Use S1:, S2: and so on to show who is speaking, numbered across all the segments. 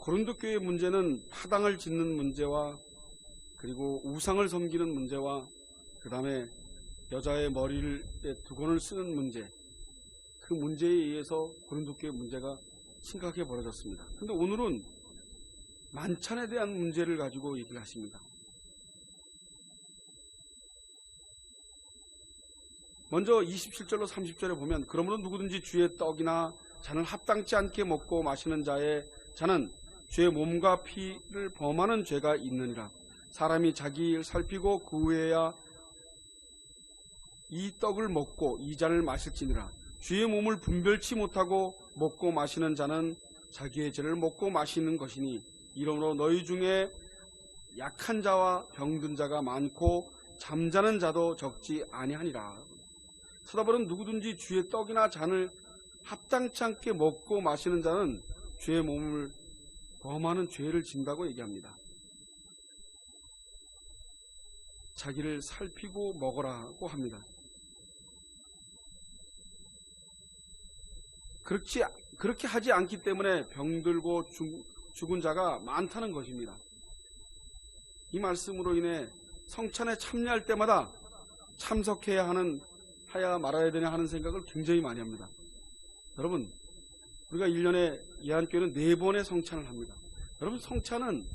S1: 고린도 교회의 문제는 파당을 짓는 문제와 그리고 우상을 섬기는 문제와 그 다음에 여자의 머리를 두건을 쓰는 문제, 그 문제에 의해서 고린도 교회의 문제가 심각하게 벌어졌습니다. 그런데 오늘은 만찬에 대한 문제를 가지고 얘기를 하십니다. 먼저 27절로 30절에 보면 그러므로 누구든지 주의 떡이나 잔을 합당치 않게 먹고 마시는 자는 주의 몸과 피를 범하는 죄가 있느니라. 사람이 자기 일 살피고 그 후에야 이 떡을 먹고 이 잔을 마실지니라. 주의 몸을 분별치 못하고 먹고 마시는 자는 자기의 죄를 먹고 마시는 것이니 이러므로 너희 중에 약한 자와 병든 자가 많고 잠자는 자도 적지 아니하니라. 쳐다보는 누구든지 주의 떡이나 잔을 합당치 않게 먹고 마시는 자는 주의 몸을 범하는 죄를 진다고 얘기합니다. 자기를 살피고 먹으라고 합니다. 그렇게 하지 않기 때문에 병들고 죽은 자가 많다는 것입니다. 이 말씀으로 인해 성찬에 참여할 때마다 참석해야 말아야 되냐 하는 생각을 굉장히 많이 합니다. 여러분, 우리가 1년에 예한교회는 4번의 성찬을 합니다. 여러분, 성찬은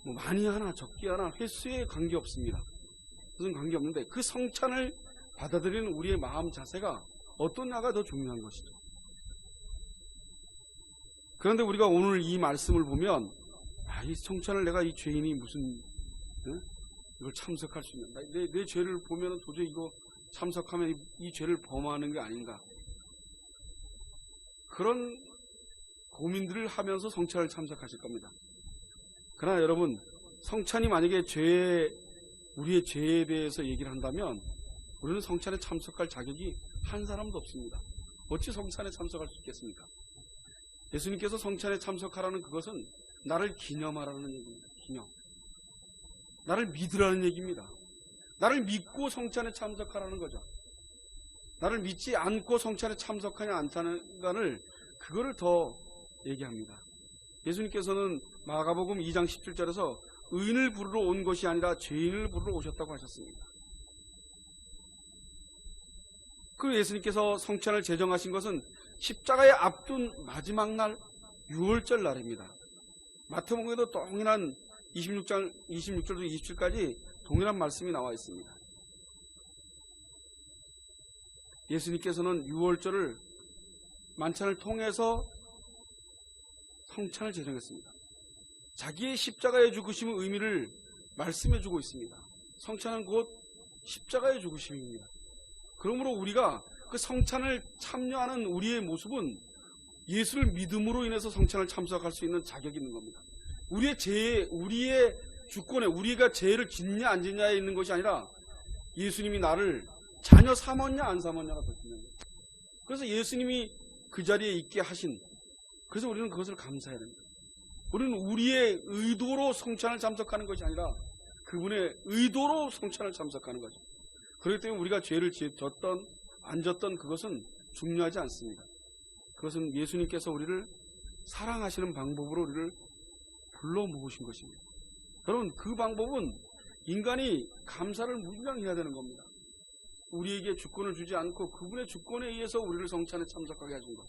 S1: 뭐 많이 하나 적게 하나 횟수에 관계없습니다. 무슨 관계없는데 그 성찬을 받아들이는 우리의 마음 자세가 어떠냐가 더 중요한 것이죠. 그런데 우리가 오늘 이 말씀을 보면 이 성찬을 내가 이 죄인이 무슨 이걸 참석할 수 있는 내 죄를 보면 도저히 이거 참석하면 이 죄를 범하는 게 아닌가, 그런 고민들을 하면서 성찬을 참석하실 겁니다. 그러나 여러분, 성찬이 만약에 우리의 죄에 대해서 얘기를 한다면 우리는 성찬에 참석할 자격이 한 사람도 없습니다. 어찌 성찬에 참석할 수 있겠습니까? 예수님께서 성찬에 참석하라는 그것은 나를 기념하라는 얘기입니다. 기념. 나를 믿으라는 얘기입니다. 나를 믿고 성찬에 참석하라는 거죠. 나를 믿지 않고 성찬에 참석하냐 안 하냐를 그거를 더 얘기합니다. 예수님께서는 마가복음 2장 17절에서 의인을 부르러 온 것이 아니라 죄인을 부르러 오셨다고 하셨습니다. 그 예수님께서 성찬을 제정하신 것은 십자가에 앞둔 마지막 날 6월절 날입니다. 마태복음에도 동일한 26절부터 27까지 동일한 말씀이 나와 있습니다. 예수님께서는 6월절을 만찬을 통해서 성찬을 제정했습니다. 자기의 십자가의 죽으심의 의미를 말씀해 주고 있습니다. 성찬은 곧 십자가의 죽으심입니다. 그러므로 우리가 그 성찬을 참여하는 우리의 모습은 예수를 믿음으로 인해서 성찬을 참석할 수 있는 자격이 있는 겁니다. 우리의 주권에 우리가 죄를 짓냐 안 짓냐에 있는 것이 아니라 예수님이 나를 자녀 삼았냐 안 삼았냐가 더 중요한 거예요. 그래서 예수님이 그 자리에 있게 하신, 그래서 우리는 그것을 감사해야 됩니다. 우리는 우리의 의도로 성찬을 참석하는 것이 아니라 그분의 의도로 성찬을 참석하는 거죠. 그렇기 때문에 우리가 죄를 졌던 안 졌던 그것은 중요하지 않습니다. 그것은 예수님께서 우리를 사랑하시는 방법으로 우리를 불러 모으신 것입니다. 여러분, 그 방법은 인간이 감사를 무진장 해야 되는 겁니다. 우리에게 주권을 주지 않고 그분의 주권에 의해서 우리를 성찬에 참석하게 하신 것.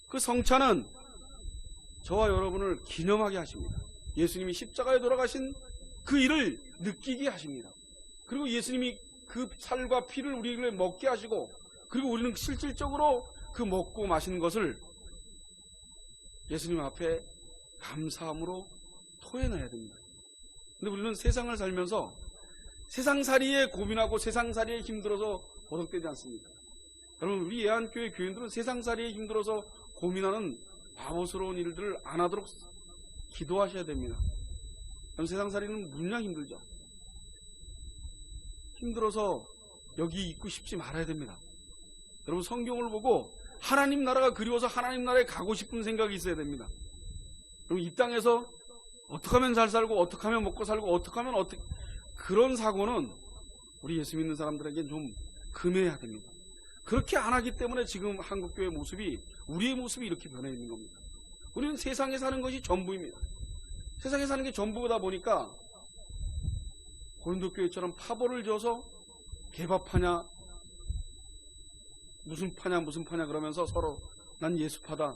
S1: 그 성찬은 저와 여러분을 기념하게 하십니다. 예수님이 십자가에 돌아가신 그 일을 느끼게 하십니다. 그리고 예수님이 그 살과 피를 우리에게 먹게 하시고, 그리고 우리는 실질적으로 그 먹고 마시는 것을 예수님 앞에 감사함으로 토해내야 됩니다. 근데 우리는 세상을 살면서 세상살이에 고민하고 세상살이에 힘들어서 버벅대지 않습니까? 여러분, 우리 예한교회 교인들은 세상살이에 힘들어서 고민하는 바보스러운 일들을 안 하도록 기도하셔야 됩니다. 그럼 세상살이는 무냐 힘들죠. 힘들어서 여기 있고 싶지 말아야 됩니다. 여러분, 성경을 보고 하나님 나라가 그리워서 하나님 나라에 가고 싶은 생각이 있어야 됩니다. 그럼 이 땅에서 어떻게 하면 잘 살고 어떻게 하면 먹고 살고 어떻게 하면 그런 사고는 우리 예수 믿는 사람들에게 좀 금해야 됩니다. 그렇게 안 하기 때문에 지금 한국교회 모습이, 우리의 모습이 이렇게 변해 있는 겁니다. 우리는 세상에 사는 것이 전부입니다. 세상에 사는 게 전부다 보니까 고린도 교회처럼 파벌을 줘서 개밥하냐 무슨 파냐 그러면서 서로 난 예수파다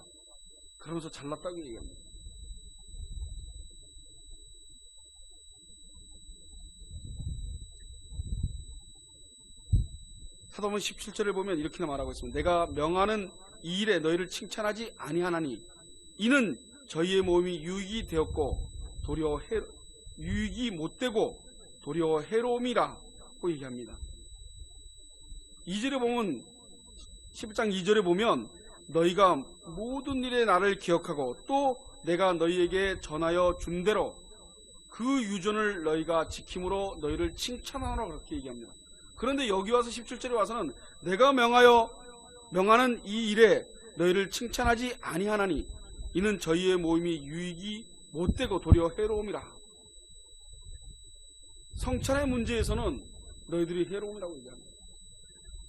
S1: 그러면서 잘났다고 얘기합니다. 사도행전 17절을 보면 이렇게 말하고 있습니다. 내가 명하는 이 일에 너희를 칭찬하지 아니하나니 이는 저희의 몸이 유익이 되었고 도리어 유익이 못되고 도리어 해로움이라고 얘기합니다. 2절에 보면 11장 2절에 보면 너희가 모든 일에 나를 기억하고 또 내가 너희에게 전하여 준 대로 그 유전을 너희가 지킴으로 너희를 칭찬하노라 그렇게 얘기합니다. 그런데 여기 와서 17절에 와서는 내가 명하는 이 일에 너희를 칭찬하지 아니하나니 이는 저희의 모임이 유익이 못되고 도리어 해로움이라. 성찬의 문제에서는 너희들이 해로움이라고 얘기합니다.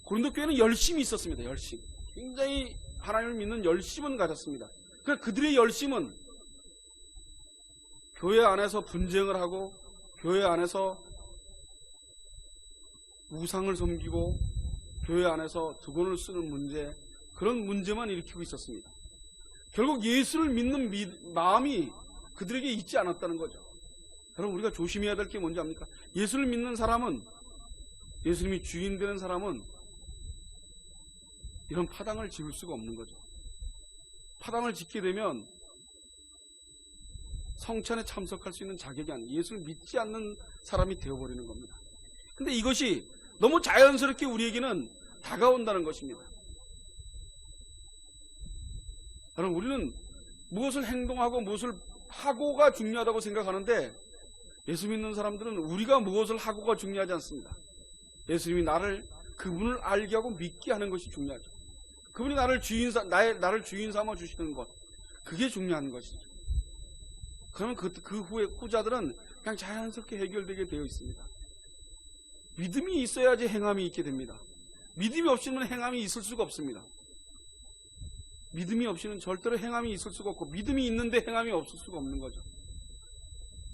S1: 고린도 교회는 열심이 있었습니다. 열심. 굉장히 하나님을 믿는 열심은 가졌습니다. 그러니까 그들의 열심은 교회 안에서 분쟁을 하고 교회 안에서 우상을 섬기고 교회 안에서 두건을 쓰는 문제, 그런 문제만 일으키고 있었습니다. 결국 예수를 믿는 마음이 그들에게 있지 않았다는 거죠. 여러분, 우리가 조심해야 될 게 뭔지 압니까? 예수를 믿는 사람은, 예수님이 주인 되는 사람은 이런 파당을 지을 수가 없는 거죠. 파당을 짓게 되면 성찬에 참석할 수 있는 자격이 아니에요. 예수를 믿지 않는 사람이 되어버리는 겁니다. 근데 이것이 너무 자연스럽게 우리에게는 다가온다는 것입니다. 여러분, 우리는 무엇을 행동하고 무엇을 하고가 중요하다고 생각하는데 예수 믿는 사람들은 우리가 무엇을 하고가 중요하지 않습니다. 예수님이 그분을 알게 하고 믿게 하는 것이 중요하죠. 그분이 나를 주인 삼아 주시는 것, 그게 중요한 것이죠. 그러면 그 후에 후자들은 그냥 자연스럽게 해결되게 되어 있습니다. 믿음이 있어야지 행함이 있게 됩니다. 믿음이 없이는 행함이 있을 수가 없습니다. 믿음이 없이는 절대로 행함이 있을 수가 없고 믿음이 있는데 행함이 없을 수가 없는 거죠.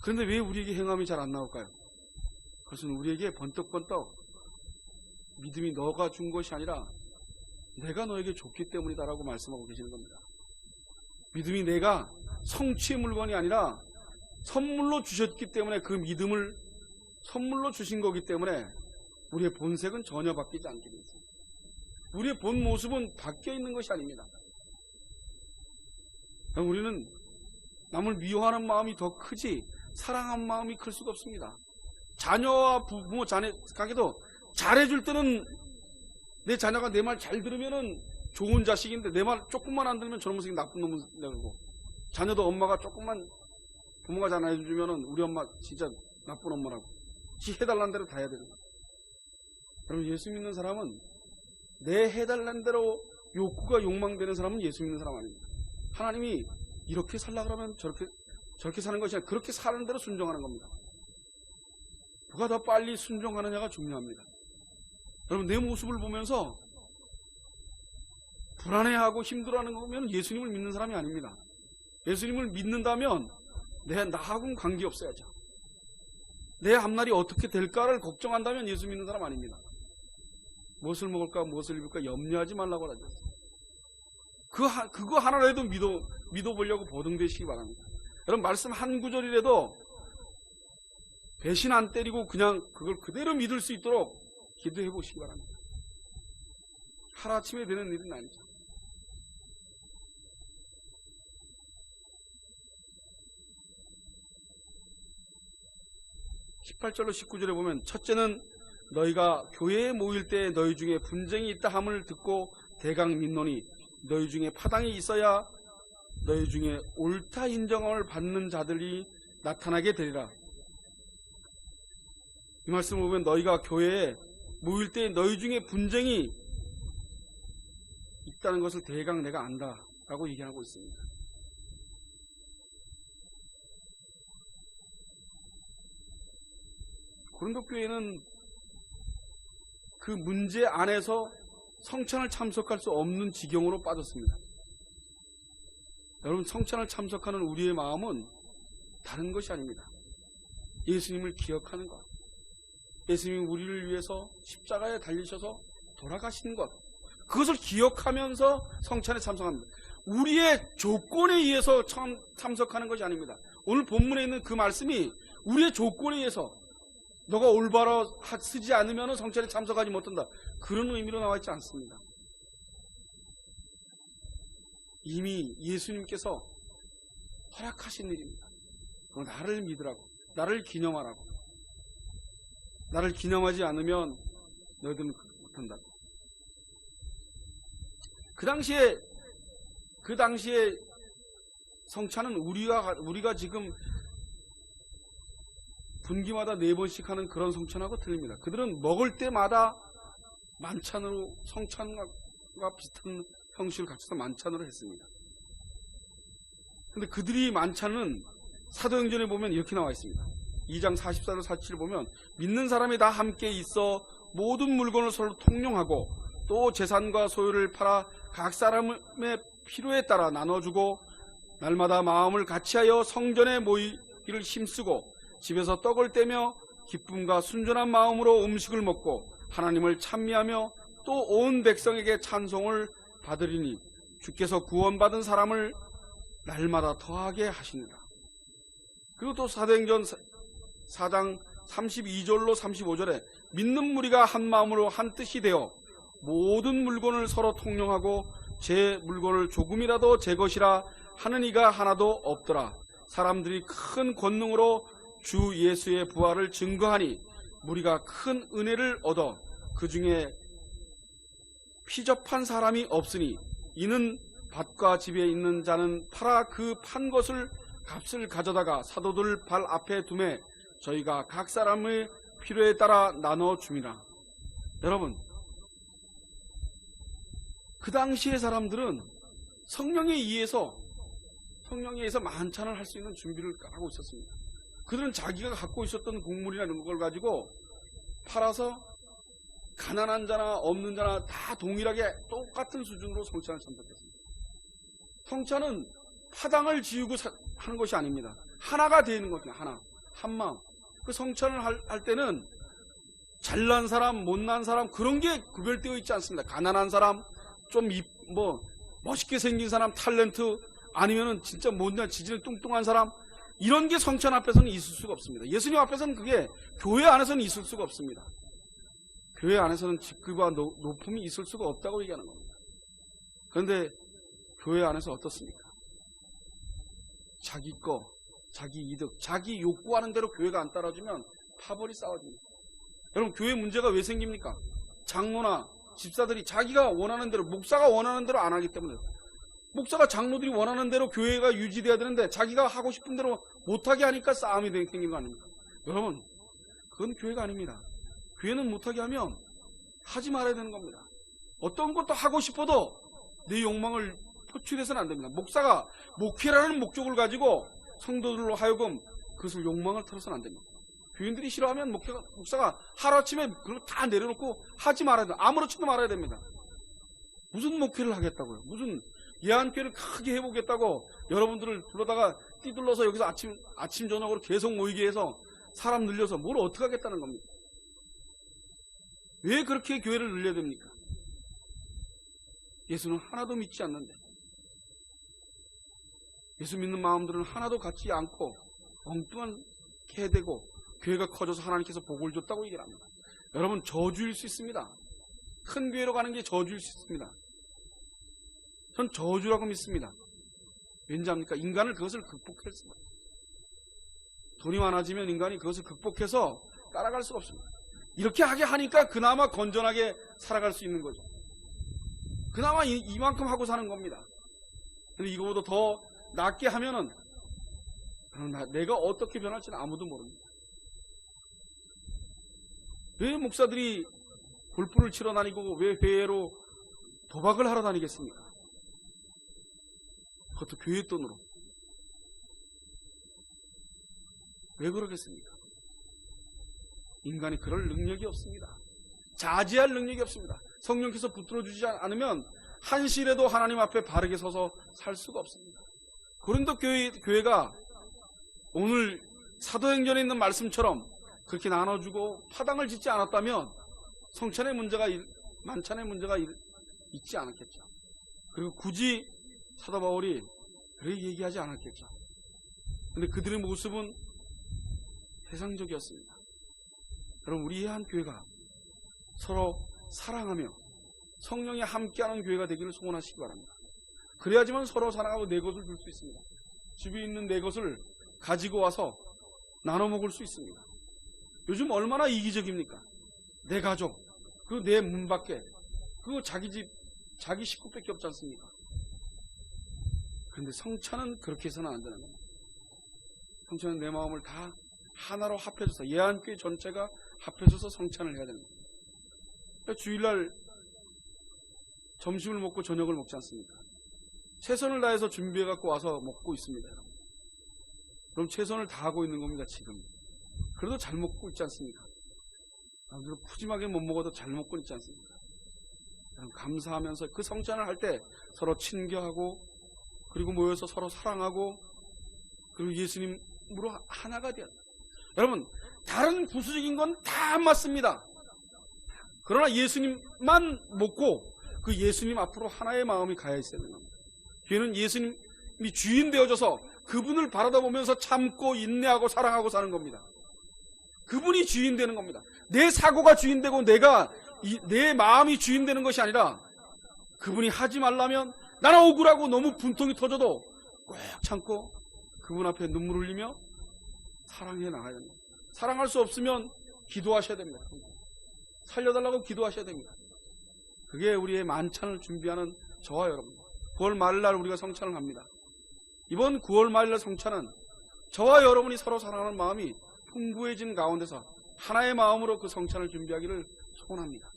S1: 그런데 왜 우리에게 행함이 잘 안 나올까요? 그것은 우리에게 번떡번떡 믿음이 너가 준 것이 아니라 내가 너에게 줬기 때문이다라고 말씀하고 계시는 겁니다. 믿음이 내가 성취의 물건이 아니라 선물로 주셨기 때문에 그 믿음을 선물로 주신 거기 때문에 우리의 본색은 전혀 바뀌지 않게 되어 있습니다. 우리의 본 모습은 바뀌어 있는 것이 아닙니다. 우리는 남을 미워하는 마음이 더 크지 사랑하는 마음이 클 수가 없습니다. 자녀와 부모 자녀에게도 잘해줄 때는 내 자녀가 내 말 잘 들으면은 좋은 자식인데 내 말 조금만 안 들으면 저런 모습이 나쁜 놈을 내고, 자녀도 엄마가 조금만 부모가 잘 안 해주면은 우리 엄마 진짜 나쁜 엄마라고 지 해달라는 대로 다 해야 되는 거예요. 여러분, 예수 믿는 사람은 내 해달라는 대로 욕구가 욕망되는 사람은 예수 믿는 사람 아닙니다. 하나님이 이렇게 살라 그러면 저렇게 사는 것이 아니라 그렇게 사는 대로 순종하는 겁니다. 누가 더 빨리 순종하느냐가 중요합니다. 여러분, 내 모습을 보면서 불안해하고 힘들어하는 거 보면 예수님을 믿는 사람이 아닙니다. 예수님을 믿는다면 나하고는 관계없어야죠. 내 앞날이 어떻게 될까를 걱정한다면 예수 믿는 사람 아닙니다. 무엇을 먹을까 무엇을 입을까 염려하지 말라고 하죠. 그거 하나라도 믿어보려고 보등되시기 바랍니다. 여러분, 말씀 한 구절이라도 배신 안 때리고 그냥 그걸 그대로 믿을 수 있도록 기도해 보시기 바랍니다. 하루아침에 되는 일은 아니죠. (18절로 19절에) 보면 첫째는 너희가 교회에 모일 때 너희 중에 분쟁이 있다 함을 듣고 대강 믿노니 너희 중에 파당이 있어야 너희 중에 옳다 인정을 받는 자들이 나타나게 되리라. 이 말씀을 보면 너희가 교회에 모일 때 너희 중에 분쟁이 있다는 것을 대강 내가 안다라고 얘기하고 있습니다. 고린도 교회는 그 문제 안에서 성찬을 참석할 수 없는 지경으로 빠졌습니다. 여러분, 성찬을 참석하는 우리의 마음은 다른 것이 아닙니다. 예수님을 기억하는 것, 예수님이 우리를 위해서 십자가에 달리셔서 돌아가신 것, 그것을 기억하면서 성찬에 참석합니다. 우리의 조건에 의해서 참석하는 것이 아닙니다. 오늘 본문에 있는 그 말씀이 우리의 조건에 의해서 너가 올바로 쓰지 않으면 성찬에 참석하지 못한다, 그런 의미로 나와 있지 않습니다. 이미 예수님께서 허락하신 일입니다. 나를 믿으라고, 나를 기념하라고. 나를 기념하지 않으면 너희들은 못한다고. 그 당시에 성찬은 우리가 지금 분기마다 4번씩 하는 그런 성찬하고 틀립니다. 그들은 먹을 때마다 만찬으로, 성찬과 비슷한 형식을 갖춰서 만찬으로 했습니다. 근데 그들이 만찬은 사도행전에 보면 이렇게 나와 있습니다. 2장 44절 47을 보면 믿는 사람이 다 함께 있어 모든 물건을 서로 통용하고 또 재산과 소유를 팔아 각 사람의 필요에 따라 나눠주고 날마다 마음을 같이하여 성전에 모이기를 힘쓰고 집에서 떡을 떼며 기쁨과 순전한 마음으로 음식을 먹고 하나님을 찬미하며 또 온 백성에게 찬송을 받으리니 주께서 구원받은 사람을 날마다 더하게 하시니라. 그리고 또 사도행전 4장 32절로 35절에 믿는 무리가 한 마음으로 한 뜻이 되어 모든 물건을 서로 통용하고 제 물건을 조금이라도 제 것이라 하는 이가 하나도 없더라. 사람들이 큰 권능으로 주 예수의 부활을 증거하니 무리가 큰 은혜를 얻어 그 중에 피접한 사람이 없으니 이는 밭과 집에 있는 자는 팔아 그 판 것을 값을 가져다가 사도들 발 앞에 두매 저희가 각 사람의 필요에 따라 나눠 줍니다. 여러분, 그 당시의 사람들은 성령에 의해서 만찬을 할 수 있는 준비를 하고 있었습니다. 그들은 자기가 갖고 있었던 곡물이나 이런 걸 가지고 팔아서 가난한 자나 없는 자나 다 동일하게 똑같은 수준으로 성찬을 참석했습니다. 성찬은 파당을 지우고 하는 것이 아닙니다. 하나가 되는 것입니다. 하나, 한마음. 그 성찬을 할 때는 잘난 사람, 못난 사람 그런 게 구별되어 있지 않습니다. 가난한 사람, 좀 멋있게 생긴 사람, 탤런트, 아니면은 진짜 못난 지질이 뚱뚱한 사람, 이런 게 성찬 앞에서는 있을 수가 없습니다. 예수님 앞에서는 그게 교회 안에서는 있을 수가 없습니다. 교회 안에서는 직급과 높음이 있을 수가 없다고 얘기하는 겁니다. 그런데 교회 안에서 어떻습니까? 자기 거, 자기 이득, 자기 욕구하는 대로 교회가 안 따라주면 파벌이 싸워집니다. 여러분, 교회 문제가 왜 생깁니까? 장로나 집사들이 자기가 원하는 대로, 목사가 원하는 대로 안 하기 때문에, 목사가 장로들이 원하는 대로 교회가 유지돼야 되는데 자기가 하고 싶은 대로 못하게 하니까 싸움이 생기는 거 아닙니까? 여러분, 그건 교회가 아닙니다. 교회는 못하게 하면 하지 말아야 되는 겁니다. 어떤 것도 하고 싶어도 내 욕망을 표출해서는 안 됩니다. 목사가 목회라는 목적을 가지고 성도들로 하여금 그것을 욕망을 털어서는 안 됩니다. 교인들이 싫어하면 목사가 하루아침에 그걸 다 내려놓고 하지 말아야 됩니다. 아무렇지도 말아야 됩니다. 무슨 목회를 하겠다고요? 무슨 예한교회를 크게 해보겠다고 여러분들을 불러다가 띠둘러서 여기서 아침 저녁으로 계속 모이게 해서 사람 늘려서 뭘 어떻게 하겠다는 겁니까? 왜 그렇게 교회를 늘려야 됩니까? 예수는 하나도 믿지 않는데, 예수 믿는 마음들은 하나도 갖지 않고 엉뚱한 개되고 교회가 커져서 하나님께서 복을 줬다고 얘기를 합니다. 여러분, 저주일 수 있습니다. 큰 교회로 가는 게 저주일 수 있습니다. 전 저주라고 믿습니다. 왠지 압니까? 인간을 그것을 극복했습니다. 돈이 많아지면 인간이 그것을 극복해서 따라갈 수가 없습니다. 이렇게 하게 하니까 그나마 건전하게 살아갈 수 있는 거죠. 그나마 이만큼 하고 사는 겁니다. 근데 이거보다 더 낫게 하면은 내가 어떻게 변할지는 아무도 모릅니다. 왜 목사들이 골프를 치러 다니고 왜 회의로 도박을 하러 다니겠습니까? 그것도 교회 돈으로. 왜 그러겠습니까? 인간이 그럴 능력이 없습니다. 자제할 능력이 없습니다. 성령께서 붙들어주지 않으면 한시라도 하나님 앞에 바르게 서서 살 수가 없습니다. 고린도 교회가 오늘 사도행전에 있는 말씀처럼 그렇게 나눠주고 파당을 짓지 않았다면 성찬의 문제가, 만찬의 문제가 있지 않았겠죠. 그리고 굳이 사도 바울이 그렇게 얘기하지 않았겠죠. 근데 그들의 모습은 세상적이었습니다. 여러분, 우리의 한 교회가 서로 사랑하며 성령이 함께하는 교회가 되기를 소원하시기 바랍니다. 그래야지만 서로 사랑하고 내 것을 줄 수 있습니다. 집에 있는 내 것을 가지고 와서 나눠 먹을 수 있습니다. 요즘 얼마나 이기적입니까? 내 가족, 그리고 내 문 밖에, 그리고 자기 집, 자기 식구밖에 없지 않습니까? 그런데 성찬은 그렇게 해서는 안 되는 겁니다. 성찬은 내 마음을 다 하나로 합해져서, 예한교회 전체가 합해져서 성찬을 해야 됩니다. 주일날 점심을 먹고 저녁을 먹지 않습니까? 최선을 다해서 준비해갖고 와서 먹고 있습니다. 그럼 최선을 다하고 있는 겁니다, 지금. 그래도 잘 먹고 있지 않습니까? 남들은 푸짐하게 못 먹어도 잘 먹고 있지 않습니까? 감사하면서 그 성찬을 할 때 서로 친교하고, 그리고 모여서 서로 사랑하고, 그리고 예수님으로 하나가 되었다. 여러분, 다른 부수적인 건 다 맞습니다. 그러나 예수님만 먹고 그 예수님 앞으로 하나의 마음이 가야 있어야 되는 겁니다. 교회는 예수님이 주인 되어져서 그분을 바라다 보면서 참고 인내하고 사랑하고 사는 겁니다. 그분이 주인 되는 겁니다. 내 사고가 주인 되고 내 마음이 주인 되는 것이 아니라, 그분이 하지 말라면 나는 억울하고 너무 분통이 터져도 꼭 참고 그분 앞에 눈물 흘리며 사랑해 나가야 됩니다. 사랑할 수 없으면 기도하셔야 됩니다. 살려달라고 기도하셔야 됩니다. 그게 우리의 만찬을 준비하는 저와 여러분. 9월 말일날 우리가 성찬을 합니다. 이번 9월 말일날 성찬은 저와 여러분이 서로 사랑하는 마음이 풍부해진 가운데서 하나의 마음으로 그 성찬을 준비하기를 소원합니다.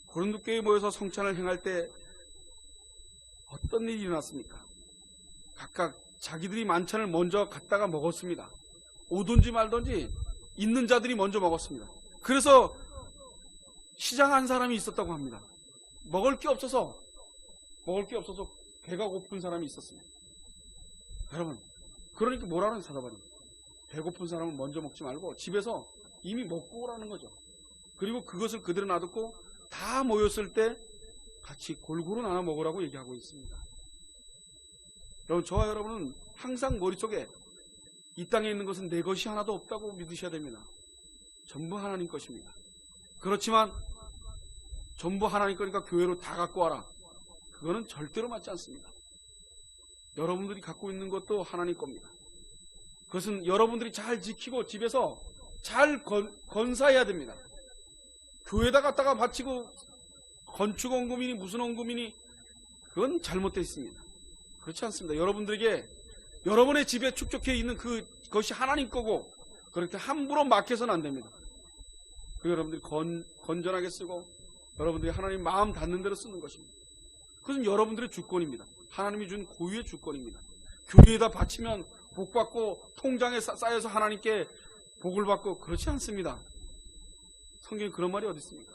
S1: 고린도 교회에 모여서 성찬을 행할 때 어떤 일이 일어났습니까? 각각 자기들이 만찬을 먼저 갖다가 먹었습니다. 오든지 말든지 있는 자들이 먼저 먹었습니다. 그래서 시장한 사람이 있었다고 합니다. 먹을 게 없어서 배가 고픈 사람이 있었습니다. 여러분, 그러니까 뭐라는 사도바리? 배고픈 사람은 먼저 먹지 말고 집에서 이미 먹고 오라는 거죠. 그리고 그것을 그대로 놔두고 다 모였을 때 같이 골고루 나눠 먹으라고 얘기하고 있습니다. 여러분, 저와 여러분은 항상 머릿속에 이 땅에 있는 것은 내 것이 하나도 없다고 믿으셔야 됩니다. 전부 하나님 것입니다. 그렇지만 전부 하나님 거니까 교회로 다 갖고 와라. 그거는 절대로 맞지 않습니다. 여러분들이 갖고 있는 것도 하나님 겁니다. 그것은 여러분들이 잘 지키고 집에서 잘 건사해야 됩니다. 교회에다 갖다가 바치고 건축 원금이니 무슨 원금이니 그건 잘못되어 있습니다. 그렇지 않습니다. 여러분들에게 여러분의 집에 축적해 있는 그것이 하나님 거고 그렇게 함부로 맡겨서는 안 됩니다. 그 여러분들이 건전하게 쓰고 여러분들이 하나님 마음 닿는 대로 쓰는 것입니다. 그것은 여러분들의 주권입니다. 하나님이 준 고유의 주권입니다. 교회에다 바치면 복 받고 통장에 쌓여서 하나님께 복을 받고 그렇지 않습니다. 성경에 그런 말이 어디 있습니까?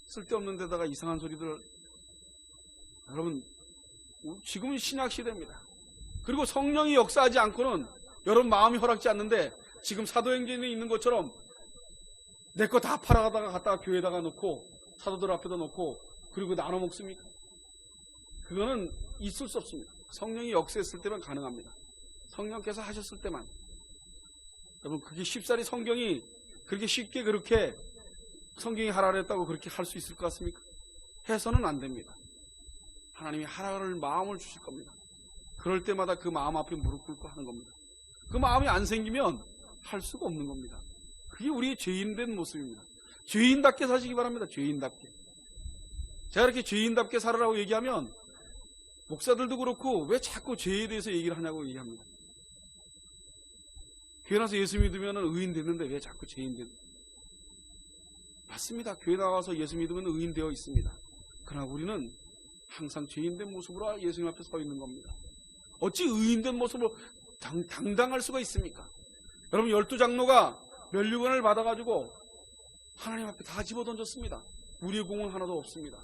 S1: 쓸데없는 데다가 이상한 소리들. 여러분, 지금은 신약 시대입니다. 그리고 성령이 역사하지 않고는 여러분 마음이 허락지 않는데 지금 사도행전에 있는 것처럼 내 거 다 팔아가다가 갖다가 교회에다가 놓고 사도들 앞에다 놓고 그리고 나눠 먹습니까? 그거는 있을 수 없습니다. 성령이 역사했을 때만 가능합니다. 성령께서 하셨을 때만. 여러분, 그게 쉽사리 성경이 그렇게 쉽게 그렇게 성경이 하라 그랬다고 그렇게 할 수 있을 것 같습니까? 해서는 안 됩니다. 하나님이 하라를 마음을 주실 겁니다. 그럴 때마다 그 마음 앞에 무릎 꿇고 하는 겁니다. 그 마음이 안 생기면 할 수가 없는 겁니다. 그게 우리의 죄인된 모습입니다. 죄인답게 사시기 바랍니다. 죄인답게. 제가 이렇게 죄인답게 살으라고 얘기하면 목사들도 그렇고 왜 자꾸 죄에 대해서 얘기를 하냐고 얘기합니다. 교회 나서 예수 믿으면 의인 됐는데 왜 자꾸 죄인 됐는지. 맞습니다. 교회 나와서 예수 믿으면 의인 되어 있습니다. 그러나 우리는 항상 죄인된 모습으로 예수님 앞에 서 있는 겁니다. 어찌 의인된 모습으로 당당할 수가 있습니까? 여러분, 12장로가 면류관을 받아가지고 하나님 앞에 다 집어던졌습니다. 우리의 공은 하나도 없습니다.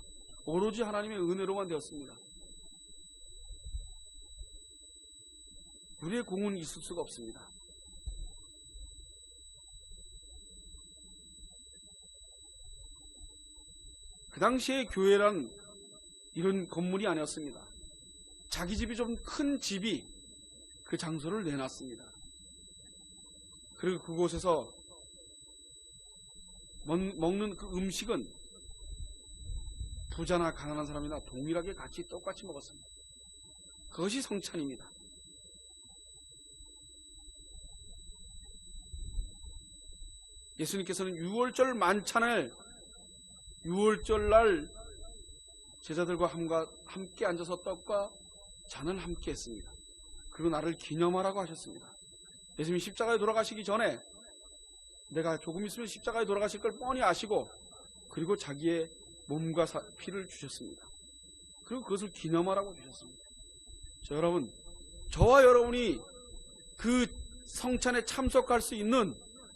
S1: 오로지 하나님의 은혜로만 되었습니다. 우리의 공은 있을 수가 없습니다. 그 당시에 교회란 이런 건물이 아니었습니다. 자기 집이 좀 큰 집이 그 장소를 내놨습니다. 그리고 그곳에서 먹는 그 음식은 부자나 가난한 사람이나 동일하게 같이 똑같이 먹었습니다. 그것이 성찬입니다. 예수님께서는 유월절 만찬을 유월절날 제자들과 함께 앉아서 떡과 잔을 함께 했습니다. 그리고 나를 기념하라고 하셨습니다. 예수님이 십자가에 돌아가시기 전에 내가 조금 있으면 십자가에 돌아가실 걸 뻔히 아시고 그리고 자기의 몸과 피를 주셨습니다. 그리고 그것을 기념하라고 주셨습니다. 여러분, 저와 여러분이 그 성찬에 참석할 수 있는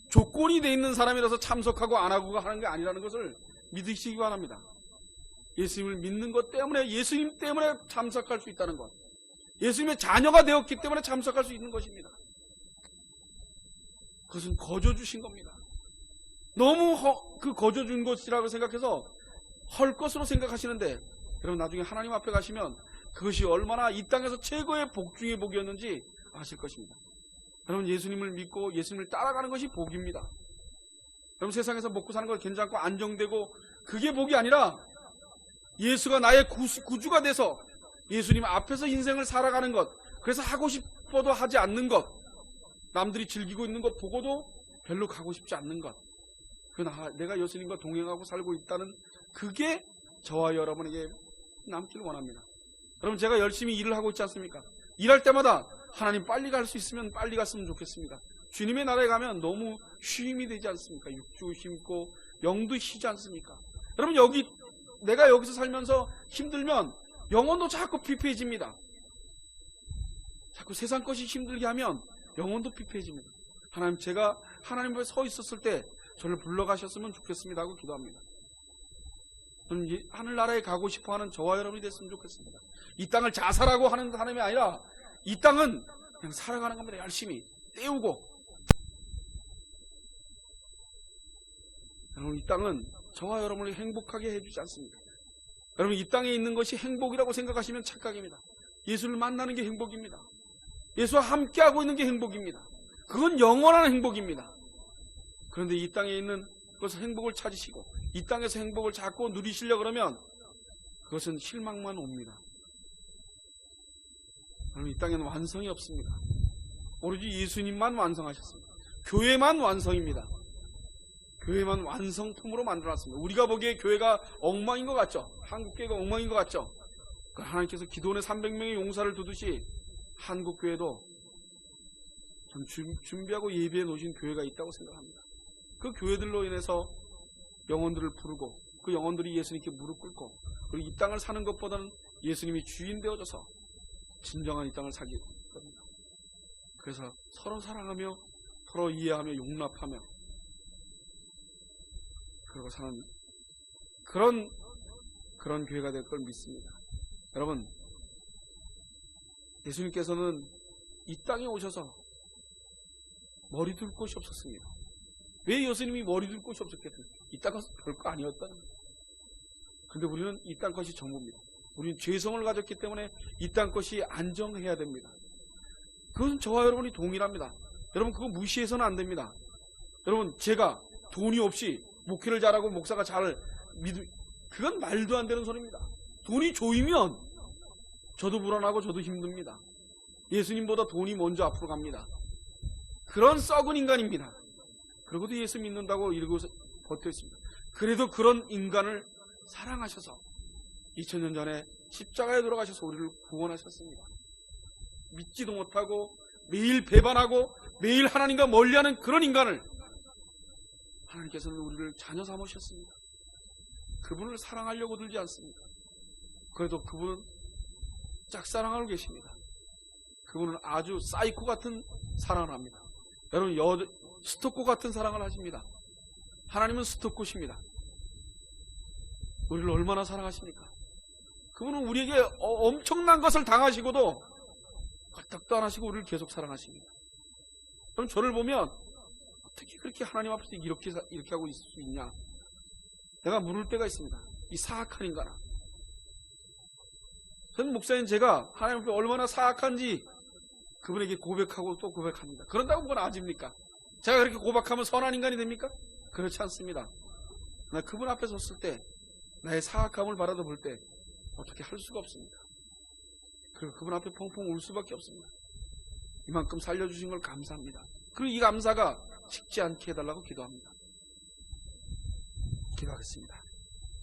S1: 조건이 돼 있는 사람이라서 참석하고 안 하고가 하는 게 아니라는 것을 믿으시기 바랍니다. 예수님을 믿는 것 때문에, 예수님 때문에 참석할 수 있다는 것, 예수님의 자녀가 되었기 때문에 참석할 수 있는 것입니다. 그것은 거저 주신 겁니다. 너무 그 거저 준 것이라고 생각해서 헐 것으로 생각하시는데, 여러분 나중에 하나님 앞에 가시면 그것이 얼마나 이 땅에서 최고의 복 중의 복이었는지 아실 것입니다. 여러분, 예수님을 믿고 예수님을 따라가는 것이 복입니다. 여러분, 세상에서 먹고 사는 걸 괜찮고 안정되고 그게 복이 아니라 예수가 나의 구주가 돼서 예수님 앞에서 인생을 살아가는 것, 그래서 하고 싶어도 하지 않는 것, 남들이 즐기고 있는 것 보고도 별로 가고 싶지 않는 것, 내가 예수님과 동행하고 살고 있다는 그게 저와 여러분에게 남길 원합니다. 여러분, 제가 열심히 일을 하고 있지 않습니까? 일할 때마다 하나님 빨리 갈 수 있으면 빨리 갔으면 좋겠습니다. 주님의 나라에 가면 너무 쉼이 되지 않습니까? 육주 쉼고 영도 쉬지 않습니까? 여러분, 내가 여기서 살면서 힘들면 영혼도 자꾸 피폐해집니다. 자꾸 세상 것이 힘들게 하면 영혼도 피폐해집니다. 하나님, 제가 하나님 앞에 서 있었을 때 저를 불러가셨으면 좋겠습니다 하고 기도합니다. 저는 하늘나라에 가고 싶어하는 저와 여러분이 됐으면 좋겠습니다. 이 땅을 자살하고 하는 사람이 아니라 이 땅은 그냥 살아가는 겁니다. 열심히 때우고. 여러분, 이 땅은 저와 여러분을 행복하게 해주지 않습니다. 여러분, 이 땅에 있는 것이 행복이라고 생각하시면 착각입니다. 예수를 만나는 게 행복입니다. 예수와 함께하고 있는 게 행복입니다. 그건 영원한 행복입니다. 그런데 이 땅에 있는 그것을 행복을 찾으시고 이 땅에서 행복을 자꾸 누리시려고 그러면 그것은 실망만 옵니다. 여러분, 이 땅에는 완성이 없습니다. 오로지 예수님만 완성하셨습니다. 교회만 완성입니다. 교회만 완성품으로 만들어놨습니다. 우리가 보기에 교회가 엉망인 것 같죠? 한국교회가 엉망인 것 같죠? 하나님께서 기도원의 300명의 용사를 두듯이 한국교회도 참 준비하고 예비해 놓으신 교회가 있다고 생각합니다. 그 교회들로 인해서 영혼들을 부르고 그 영혼들이 예수님께 무릎 꿇고 그리고 이 땅을 사는 것보다는 예수님이 주인 되어져서 진정한 이 땅을 살게 됩니다. 그래서 서로 사랑하며 서로 이해하며 용납하며 그러고 사는 그런 교회가 될 걸 믿습니다. 여러분, 예수님께서는 이 땅에 오셔서 머리 둘 곳이 없었습니다. 왜 예수님이 머리 둘 곳이 없었겠습니까? 이 땅 것은 별거 아니었다는 거예요. 그런데 우리는 이 땅 것이 전부입니다. 우리는 죄성을 가졌기 때문에 이 땅 것이 안정해야 됩니다. 그것은 저와 여러분이 동일합니다. 여러분, 그거 무시해서는 안 됩니다. 여러분, 제가 돈이 없이 목회를 잘하고 목사가 그건 말도 안 되는 소리입니다. 돈이 조이면 저도 불안하고 저도 힘듭니다. 예수님보다 돈이 먼저 앞으로 갑니다. 그런 썩은 인간입니다. 그러고도 예수 믿는다고 이러고 버텨 있습니다. 그래도 그런 인간을 사랑하셔서 2000년 전에 십자가에 돌아가셔서 우리를 구원하셨습니다. 믿지도 못하고 매일 배반하고 매일 하나님과 멀리하는 그런 인간을 하나님께서는 우리를 자녀 삼으셨습니다. 그분을 사랑하려고 들지 않습니다. 그래도 그분은 짝사랑하고 계십니다. 그분은 아주 사이코 같은 사랑을 합니다. 여러분, 스토커 같은 사랑을 하십니다. 하나님은 스토커십니다. 우리를 얼마나 사랑하십니까? 그분은 우리에게 엄청난 것을 당하시고도 까딱도 안 하시고 우리를 계속 사랑하십니다. 그럼 저를 보면 어떻게 그렇게 하나님 앞에서 이렇게 하고 있을 수 있냐? 내가 물을 때가 있습니다. 이 사악한 인간아. 전 목사님 제가 하나님 앞에 얼마나 사악한지 그분에게 고백하고 또 고백합니다. 그런다고 그건 아집니까? 제가 그렇게 고백하면 선한 인간이 됩니까? 그렇지 않습니다. 나 그분 앞에 섰을 때 나의 사악함을 바라다 볼 때 어떻게 할 수가 없습니다. 그리고 그분 앞에 펑펑 울 수밖에 없습니다. 이만큼 살려주신 걸 감사합니다. 그리고 이 감사가 식지 않게 해달라고 기도합니다. 기도하겠습니다.